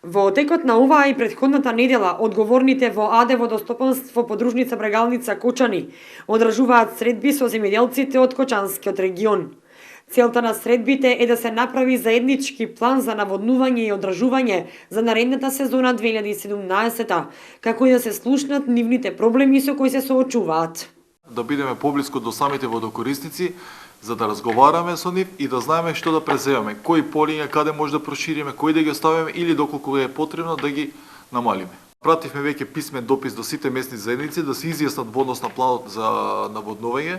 Во текот на оваа и претходната недела, одговорните во АД Водостопанство подружница Брегалница Кочани одржуваат средби со земјоделците од Кочанскиот регион. Целта на средбите е да се направи заеднички план за наводнување и одржување за наредната сезона 2017, како и да се слушнат нивните проблеми со кои се соочуваат. Да бидеме поблиску до самите водокорисници, за да разговараме со нив и да знаеме што да преземеме, кои полиња каде може да прошириме, кои да ги оставиме или доколку е потребно да ги намалиме. Пративме веќе писмен допис до сите местни заедници да се изјаснат во однос на планот за наводнување,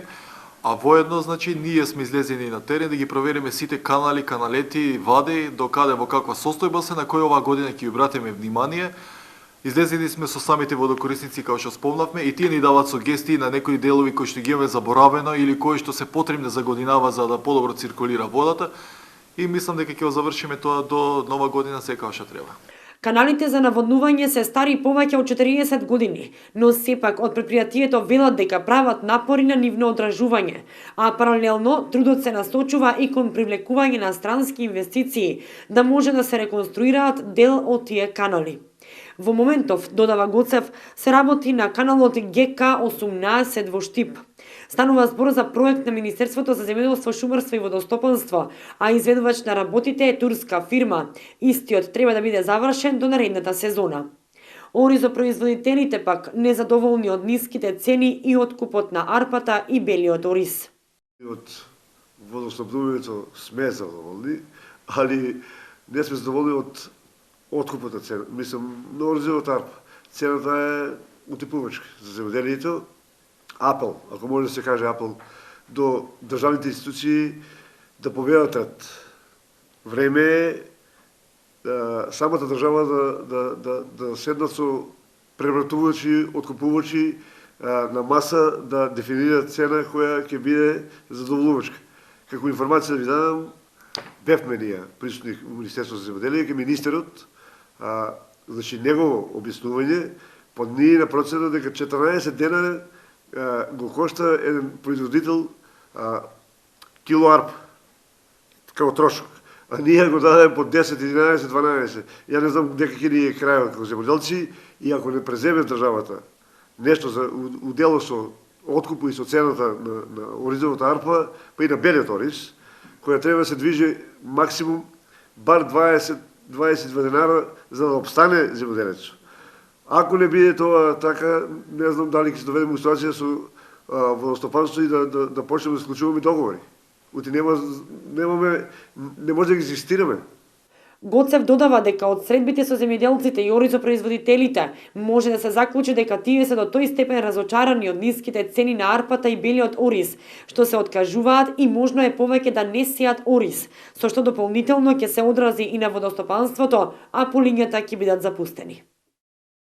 а воедно, значи, ние сме излезени на терен да ги провериме сите канали, каналети, вади, до каде во каква состојба се, на кој оваа година ќе ја обратиме внимание. Излезени сме со самите водокорисници, како што спомнавме, и тие ни даваат сугестии на некои делови кои што ги имаме заборавено или кои што се потребни за годинава за да подобро циркулира водата. И мислам дека ќе го завршиме тоа до нова година секако што треба. Каналите за наводнување се стари повеќе од 40 години, но сепак од предпријатието велат дека прават напори на нивно одржување, а паралелно трудот се насочува и кон привлекување на странски инвестиции да може да се реконструираат дел од тие канали. Во моментов, додава Гоцев, се работи на каналот ГК-18 во Штип. Станува збор за проект на Министерството за земјоделство, шумарство и водостопанство, а изведувач на работите е турска фирма. Истиот треба да биде завршен до наредната сезона. Оризопроизводителите пак незадоволни од ниските цени и откупот на арпата и белиот ориз. Од водоснабдувањето сме задоволни, али не сме задоволни од откупот на цена. Мислам, на оризовата арпа. Цената е утепувачка за земјоделието. Апел, ако може да се каже апел, до државните институции да поветат време е самата држава да седнат со превратувачи, откупувачи на маса да дефинираат цена која ќе биде задоволувачка. Како информација да ви дадам, бевме ние присутни во Министерството за земјоделие, ке министерот, значи негово објаснување, под ние на процена дека 14 дена го кошта еден производител кило арп како трошок. А ние го дадеме по 10, 11, 12. Ја не знам дека ќе ни е крајот како земјоделци и ако не преземе државата нешто за удело со откупу и со цената на оризовата арпа, па и на белиот ориз, која треба да се движи максимум бар 22 денара за да обстане земјоделецот. Ако не биде тоа така, не знам дали ќе се доведеме во ситуација со водостопанство и да почнеме да склучуваме договори. Ути не може да ги existираме. Гоцев додава дека од средбите со земјоделците и оризопроизводителите може да се заклучи дека тие се до тој степен разочарани од ниските цени на арпата и белиот ориз, што се откажуваат и можно е повеќе да не сеат ориз, со што дополнително ќе се одрази и на водостопанството, а полињата ќе бидат запустени.